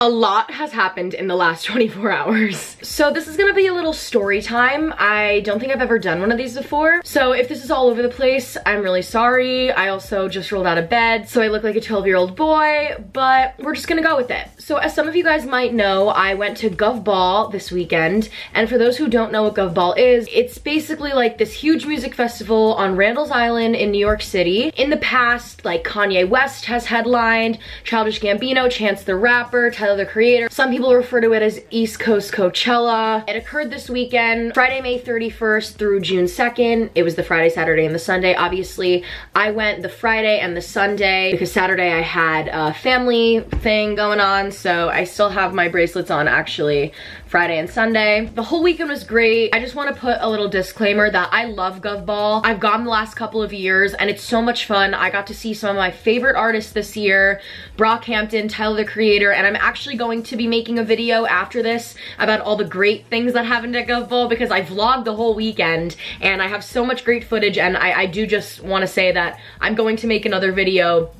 A lot has happened in the last 24 hours. So this is gonna be a little story time. I don't think I've ever done one of these before. So if this is all over the place, I'm really sorry. I also just rolled out of bed, so I look like a 12-year-old boy, but we're just gonna go with it. So as some of you guys might know, I went to GOVball this weekend, and for those who don't know what GOVball is, it's basically like this huge music festival on Randall's Island in New York City. In the past, like Kanye West has headlined, Childish Gambino, Chance the Rapper, Tyler the Creator. Some people refer to it as East Coast Coachella. It occurred this weekend, Friday, May 31st through June 2nd. It was the Friday, Saturday, and the Sunday. Obviously, I went the Friday and the Sunday because Saturday I had a family thing going on, so I still have my bracelets on actually Friday and Sunday. The whole weekend was great. I just want to put a little disclaimer that I love GOVball. I've gone the last couple of years and it's so much fun. I got to see some of my favorite artists this year, Brockhampton, Tyler the Creator, and I'm actually going to be making a video after this about all the great things that happened at GOVball because I vlogged the whole weekend and I have so much great footage, and I do just want to say that I'm going to make another video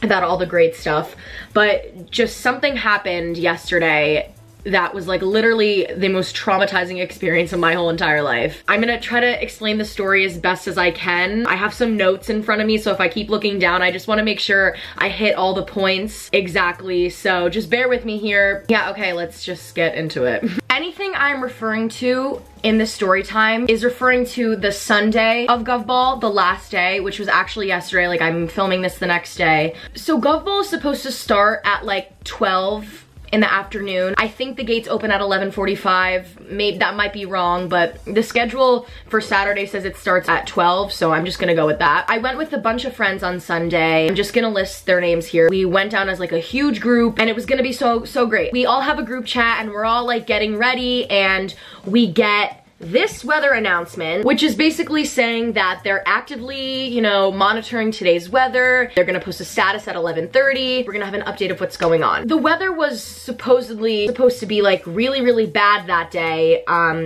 about all the great stuff. But just something happened yesterday that was like literally the most traumatizing experience of my whole entire life. I'm gonna try to explain the story as best as I can. I have some notes in front of me, so if I keep looking down, I just wanna make sure I hit all the points exactly, so just bear with me here. Yeah, okay, let's just get into it. Anything I'm referring to in this story time is referring to the Sunday of GOVball, the last day, which was actually yesterday. Like, I'm filming this the next day. So GOVball is supposed to start at like 12 in the afternoon. I think the gates open at 11:45. Maybe that might be wrong, but the schedule for Saturday says it starts at 12, so I'm just gonna go with that. I went with a bunch of friends on Sunday. I'm just gonna list their names here. We went down as like a huge group, and it was gonna be so great. We all have a group chat, and we're all like getting ready, and we get this weather announcement, which is basically saying that they're actively, you know, monitoring today's weather. They're gonna post a status at 11:30. We're gonna have an update of what's going on. The weather was supposed to be like really bad that day.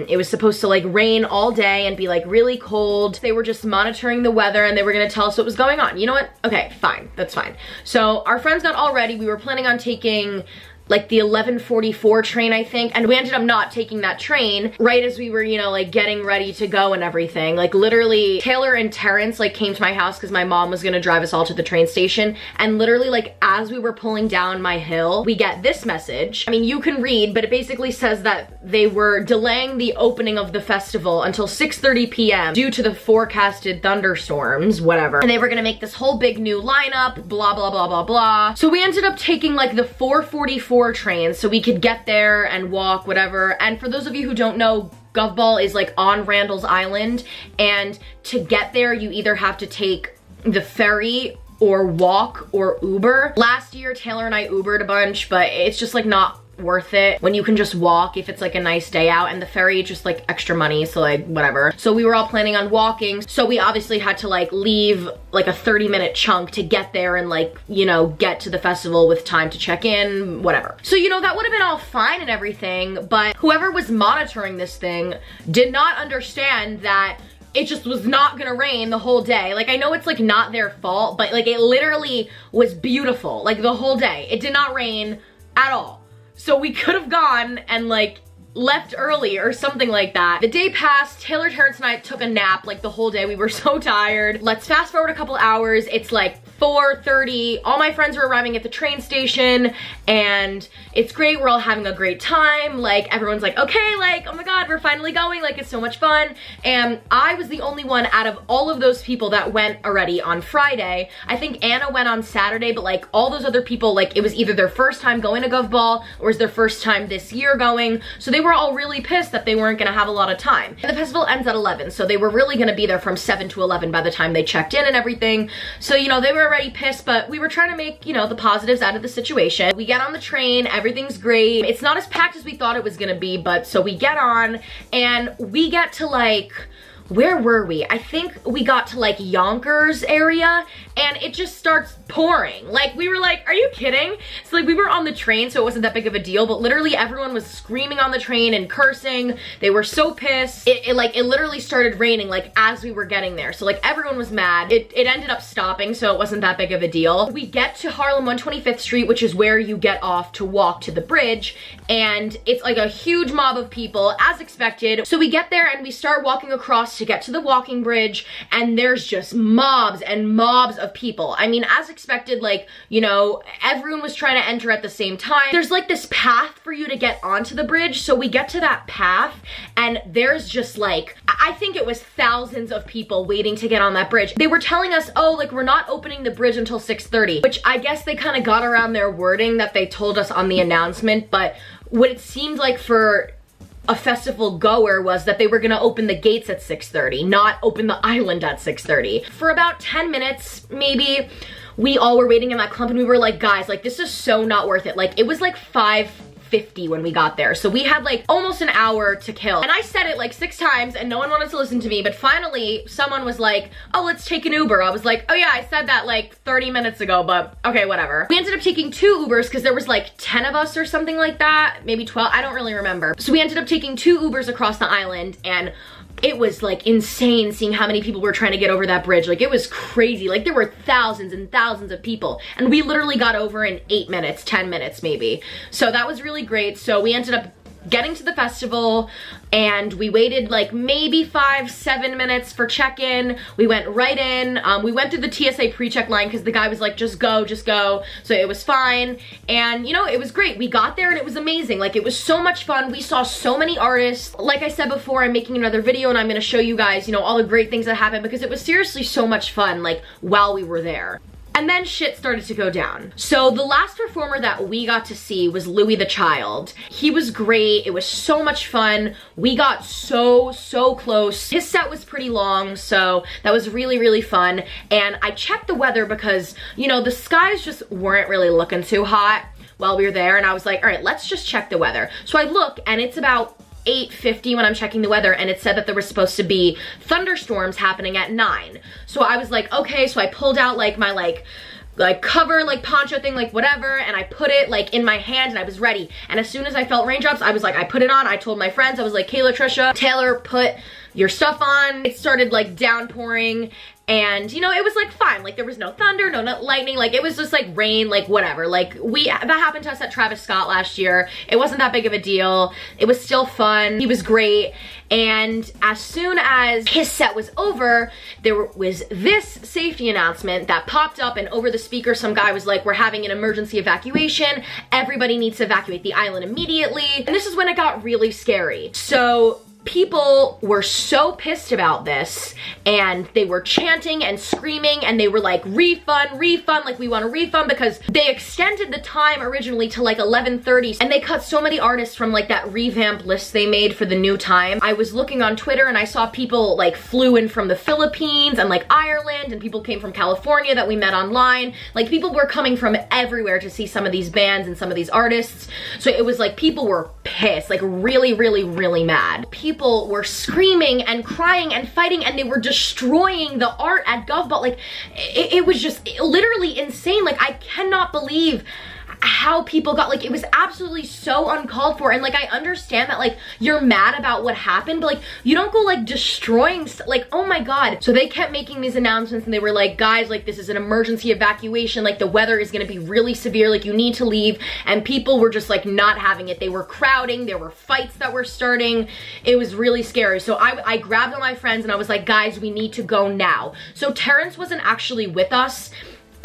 It was supposed to like rain all day and be like really cold. They were just monitoring the weather and they were gonna tell us what was going on. You know what? Okay, fine, that's fine. So our friends got all ready. We were planning on taking like the 11:44 train, I think, and we ended up not taking that train right as we were, you know, like getting ready to go and everything. Like literally Taylor and Terrence like came to my house because my mom was gonna drive us all to the train station, and literally like as we were pulling down my hill, we get this message. I mean, you can read, but it basically says that they were delaying the opening of the festival until 6:30 p.m. due to the forecasted thunderstorms, whatever, and they were gonna make this whole big new lineup, blah blah blah blah blah. So we ended up taking like the 4:44 trains so we could get there and walk, whatever. And for those of you who don't know, GOVball is like on Randall's Island, and to get there you either have to take the ferry or walk or Uber. Last year Taylor and I Ubered a bunch, but it's just like not worth it when you can just walk if it's like a nice day out, and the ferry is just like extra money, so like whatever. So we were all planning on walking, so we obviously had to like leave like a 30-minute chunk to get there and like, you know, get to the festival with time to check in, whatever. So, you know, that would have been all fine and everything, but whoever was monitoring this thing did not understand that it just was not gonna rain the whole day. Like, I know it's like not their fault, but like it literally was beautiful like the whole day. It did not rain at all. So we could have gone and like left early or something like that. The day passed, Taylor, Terrence, and I took a nap like the whole day. We were so tired. Let's fast forward a couple hours. It's like 4:30. All my friends are arriving at the train station and it's great. We're all having a great time. Like, everyone's like, okay, like, oh my God, we're finally going. Like, it's so much fun. And I was the only one out of all of those people that went already on Friday. I think Anna went on Saturday, but like all those other people, like it was either their first time going to GOVball or it was their first time this year going. So they were all really pissed that they weren't gonna have a lot of time. And the festival ends at 11, so they were really gonna be there from 7 to 11 by the time they checked in and everything. So, you know, they were already pissed, but we were trying to make, you know, the positives out of the situation. We get on the train, everything's great. It's not as packed as we thought it was gonna be, but so we get on and we get to like where were we? I think we got to like Yonkers area and it just starts pouring. Like we were like, are you kidding? So like we were on the train, so it wasn't that big of a deal, but literally everyone was screaming on the train and cursing. They were so pissed. It literally started raining like as we were getting there. So like everyone was mad. It ended up stopping, so it wasn't that big of a deal. We get to Harlem 125th Street, which is where you get off to walk to the bridge, and it's like a huge mob of people as expected. So we get there and we start walking across to get to the walking bridge, and there's just mobs and mobs of people. I mean, as expected, like, you know, everyone was trying to enter at the same time. There's like this path for you to get onto the bridge, so we get to that path and there's just like, I think it was thousands of people waiting to get on that bridge. They were telling us, oh, like we're not opening the bridge until 6:30, which I guess they kind of got around their wording that they told us on the announcement, but what it seemed like for a festival goer was that they were gonna open the gates at 6:30, not open the island at 6:30. For about 10 minutes, maybe, we all were waiting in that clump and we were like, guys, like this is so not worth it. Like it was like 5:50 when we got there. So we had like almost an hour to kill. And I said it like 6 times and no one wanted to listen to me, but finally someone was like, oh, let's take an Uber. I was like, oh yeah, I said that like 30 minutes ago, but okay, whatever. We ended up taking 2 Ubers because there was like 10 of us or something like that, maybe 12, I don't really remember. So we ended up taking 2 Ubers across the island, and it was like insane seeing how many people were trying to get over that bridge. Like it was crazy. Like there were thousands and thousands of people, and we literally got over in 8 minutes, 10 minutes maybe. So that was really great. So we ended up getting to the festival and we waited like maybe 5-7 minutes for check-in. We went right in. We went through the TSA pre-check line because the guy was like, just go, just go. So it was fine. And you know, it was great. We got there and it was amazing. Like it was so much fun. We saw so many artists. Like I said before, I'm making another video and I'm gonna show you guys, you know, all the great things that happened because it was seriously so much fun, like while we were there. And then shit started to go down. So the last performer that we got to see was Louis the Child. He was great. It was so much fun. We got so close. His set was pretty long, so that was really, really fun. And I checked the weather because, you know, the skies just weren't really looking too hot while we were there. And I was like, all right, let's just check the weather. So I look and it's about 8:50 when I'm checking the weather, and it said that there was supposed to be thunderstorms happening at 9. So I was like, okay, so I pulled out like my like cover, like poncho thing, like whatever, and I put it like in my hand and I was ready. And as soon as I felt raindrops, I was like, I put it on. I told my friends, I was like, Kayla, Trisha, Taylor, put your stuff on. It started like downpouring. And you know, it was like fine, like there was no thunder, no lightning, like it was just like rain, like whatever. Like that happened to us at Travis Scott last year. It wasn't that big of a deal. It was still fun. He was great. And as soon as his set was over, there was this safety announcement that popped up, and over the speaker some guy was like, we're having an emergency evacuation. Everybody needs to evacuate the island immediately. And this is when it got really scary. So people were so pissed about this, and they were chanting and screaming, and they were like, refund, refund, like we want a refund, because they extended the time originally to like 11:30, and they cut so many artists from like that revamped list they made for the new time. I was looking on Twitter and I saw people like flew in from the Philippines and like Ireland, and people came from California that we met online. Like people were coming from everywhere to see some of these bands and some of these artists. So it was like people were pissed, like really, really, really mad. People were screaming and crying and fighting, and they were destroying the art at GovBall. Like it was just literally insane. Like I cannot believe how people got, like, it was absolutely so uncalled for. And like I understand that like you're mad about what happened, but like you don't go like destroying like, oh my god. So they kept making these announcements, and they were like, guys, like this is an emergency evacuation, like the weather is gonna be really severe, like you need to leave. And people were just like not having it. They were crowding, there were fights that were starting. It was really scary. So I grabbed all my friends and I was like, guys, we need to go now. So Terrence wasn't actually with us.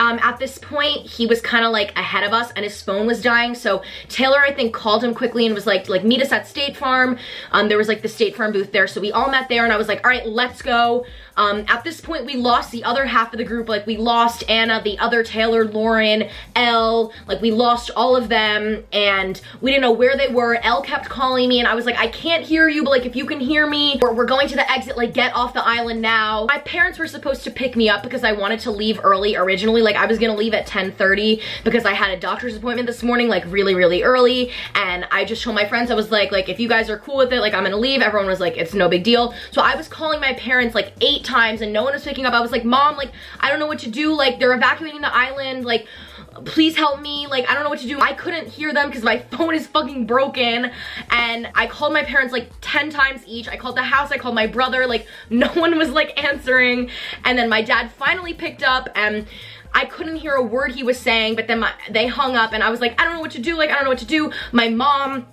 At this point, he was kind of like ahead of us, and his phone was dying. So Taylor, I think, called him quickly and was like meet us at State Farm. There was like the State Farm booth there. So we all met there, and I was like, all right, let's go. At this point, we lost the other half of the group. Like, we lost Anna, the other Taylor, Lauren, Elle, like we lost all of them, and we didn't know where they were. Elle kept calling me, and I was like, I can't hear you, but like, if you can hear me, we're going to the exit, like get off the island now. My parents were supposed to pick me up because I wanted to leave early originally. Like, I was gonna leave at 10:30 because I had a doctor's appointment this morning, like really, really early, and I just told my friends, I was like, if you guys are cool with it, like I'm gonna leave. Everyone was like, it's no big deal. So I was calling my parents like 8 times and no one was picking up. I was like, Mom, like, I don't know what to do. Like, they're evacuating the island. Like, please help me. Like, I don't know what to do. I couldn't hear them because my phone is fucking broken. And I called my parents like 10 times each. I called the house, I called my brother, like no one was like answering. And then my dad finally picked up, and I couldn't hear a word he was saying, but then they hung up, and I was like, I don't know what to do. Like, I don't know what to do. My mom,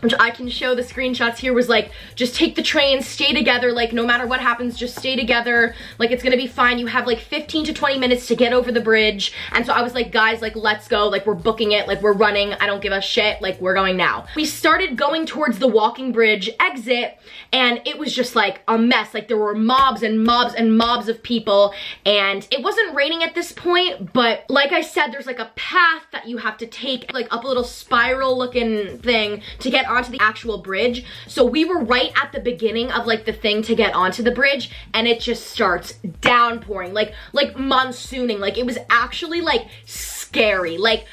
which I can show the screenshots here, was like, just take the train, stay together, like no matter what happens, just stay together, like it's gonna be fine. You have like 15 to 20 minutes to get over the bridge. And so I was like, guys, like let's go, like we're booking it, like we're running, I don't give a shit, like we're going now. We started going towards the walking bridge exit, and it was just like a mess. Like there were mobs and mobs and mobs of people, and it wasn't raining at this point, but like I said, there's like a path that you have to take, like up a little spiral looking thing to get onto the actual bridge. So we were right at the beginning of like the thing to get onto the bridge, and it just starts downpouring, like monsooning. Like it was actually like scary, like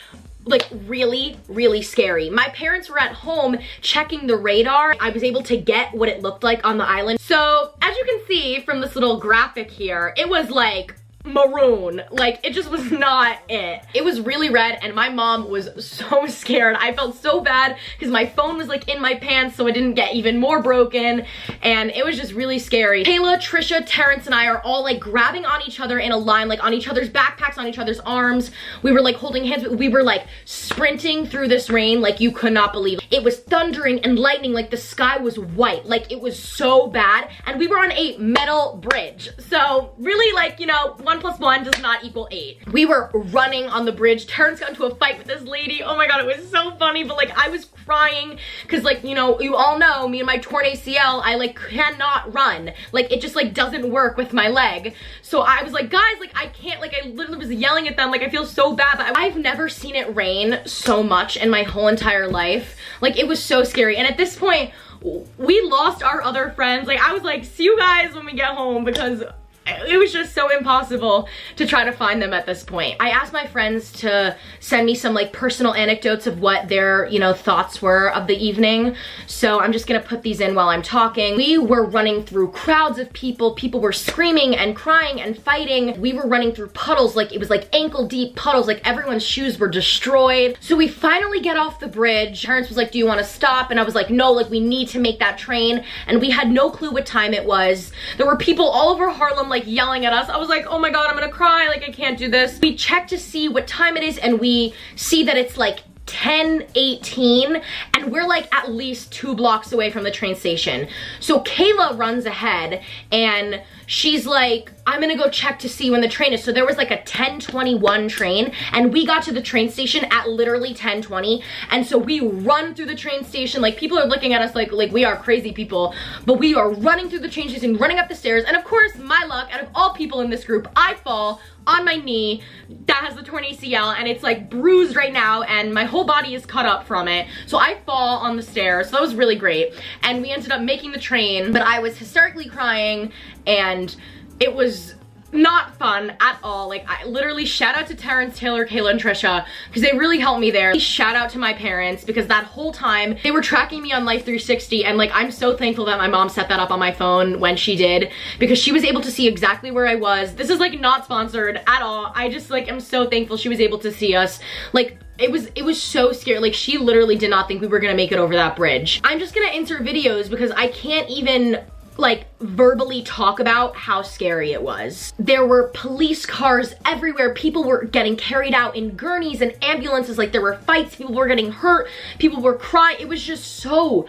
really, really scary. My parents were at home checking the radar. I was able to get what it looked like on the island. So as you can see from this little graphic here, it was like maroon. Like it just was not it. It was really red, and my mom was so scared. I felt so bad because my phone was like in my pants, so it didn't get even more broken, and it was just really scary. Kayla, Trisha, Terrence, and I are all like grabbing on each other in a line, like on each other's backpacks, on each other's arms. We were like holding hands. We were like sprinting through this rain like you could not believe. It was thundering and lightning, like the sky was white. Like it was so bad, and we were on a metal bridge. So really, like, you know, 1 + 1 does not equal 8. We were running on the bridge. Terrence got into a fight with this lady. Oh my god, it was so funny, but like I was crying because, like, you know, you all know me and my torn ACL, I like cannot run. Like it just like doesn't work with my leg. So I was like, guys, like I can't, like I literally was yelling at them, like I feel so bad. But I've never seen it rain so much in my whole entire life. Like it was so scary. And at this point, we lost our other friends. Like I was like, see you guys when we get home, because it was just so impossible to try to find them at this point. I asked my friends to send me some like personal anecdotes of what their, you know, thoughts were of the evening. So I'm just gonna put these in while I'm talking. We were running through crowds of people. People were screaming and crying and fighting. We were running through puddles, like it was like ankle deep puddles, like everyone's shoes were destroyed. So we finally get off the bridge. Terrence was like, do you wanna stop? And I was like, no, like we need to make that train. And we had no clue what time it was. There were people all over Harlem like yelling at us. I was like, oh my god, I'm gonna cry, like I can't do this. We checked to see what time it is, and we see that it's like 10:18, and we're like at least 2 blocks away from the train station. So Kayla runs ahead and she's like, I'm gonna go check to see when the train is. So there was like a 10:21 train, and we got to the train station at literally 10:20. And so we run through the train station, like people are looking at us like we are crazy people, but we are running through the train station, running up the stairs. And of course, my luck, out of all people in this group, I fall on my knee that has the torn ACL, and it's like bruised right now, and my whole body is cut up from it. So I fall on the stairs. So that was really great. And we ended up making the train, but I was hysterically crying, and it was not fun at all. Like I literally, shout out to Terrence, Taylor, Kayla, and Trisha, because they really helped me there. Shout out to my parents, because that whole time they were tracking me on Life 360, and like I'm so thankful that my mom set that up on my phone when she did, because she was able to see exactly where I was. This is like not sponsored at all. I just like am so thankful she was able to see us. Like it was so scary. Like she literally did not think we were gonna make it over that bridge. I'm just gonna insert videos because I can't even like verbally talk about how scary it was. There were police cars everywhere. People were getting carried out in gurneys and ambulances. Like there were fights, people were getting hurt, people were crying. It was just so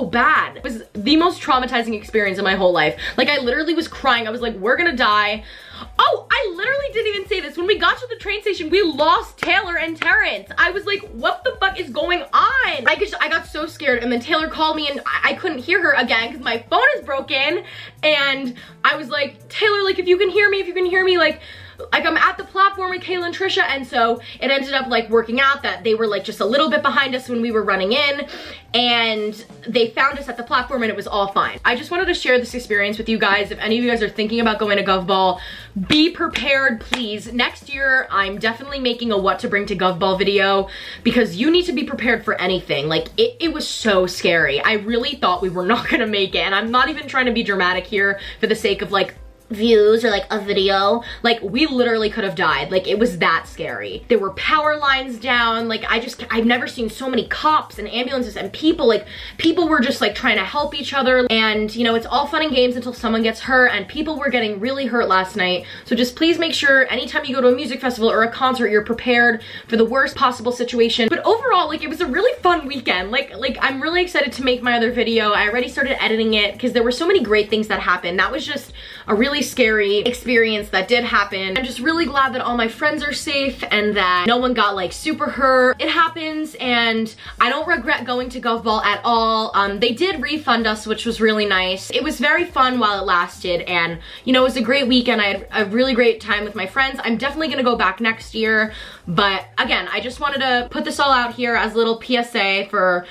bad. It was the most traumatizing experience in my whole life. Like I literally was crying. I was like, we're gonna die. Oh, I literally didn't even say this. When we got to the train station, we lost Taylor and Terrence. I was like, what the fuck is going on? I got so scared, and then Taylor called me and I couldn't hear her again because my phone is broken. And I was like, Taylor, like, if you can hear me, like I'm at the platform with Kayla and Trisha. And so it ended up like working out that they were like just a little bit behind us when we were running in, and they found us at the platform and it was all fine. I just wanted to share this experience with you guys. If any of you guys are thinking about going to GovBall, be prepared, please. Next year, I'm definitely making a what to bring to GovBall video because you need to be prepared for anything. Like it was so scary. I really thought we were not gonna make it, and I'm not even trying to be dramatic here for the sake of like views or like a video. Like we literally could have died. Like it was that scary. There were power lines down. Like I've never seen so many cops and ambulances and people. Like people were just like trying to help each other, and you know, it's all fun and games until someone gets hurt, and people were getting really hurt last night. So just please make sure anytime you go to a music festival or a concert, you're prepared for the worst possible situation. But overall, like it was a really fun weekend. Like I'm really excited to make my other video. I already started editing it because there were so many great things that happened. That was just a really scary experience that did happen. I'm just really glad that all my friends are safe and that no one got like super hurt. It happens, and I don't regret going to GovBall at all. They did refund us, which was really nice. It was very fun while it lasted, and you know, it was a great weekend. I had a really great time with my friends. I'm definitely gonna go back next year, but again, I just wanted to put this all out here as a little PSA for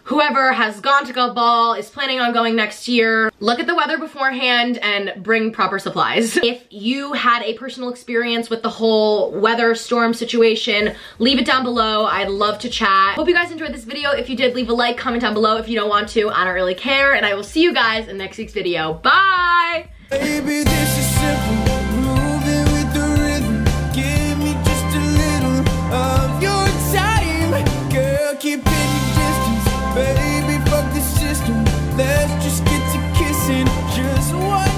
whoever has gone to GovBall, is planning on going next year. Look at the weather beforehand and bring proper supplies. If you had a personal experience with the whole weather storm situation, leave it down below. I'd love to chat. Hope you guys enjoyed this video. If you did, leave a like, comment down below. If you don't want to, I don't really care. And I will see you guys in next week's video. Bye! Baby, this is simple. Moving with the rhythm. Give me just a little of your time. Girl, keep it. Baby, fuck the system. Let's just get to kissing. Just one.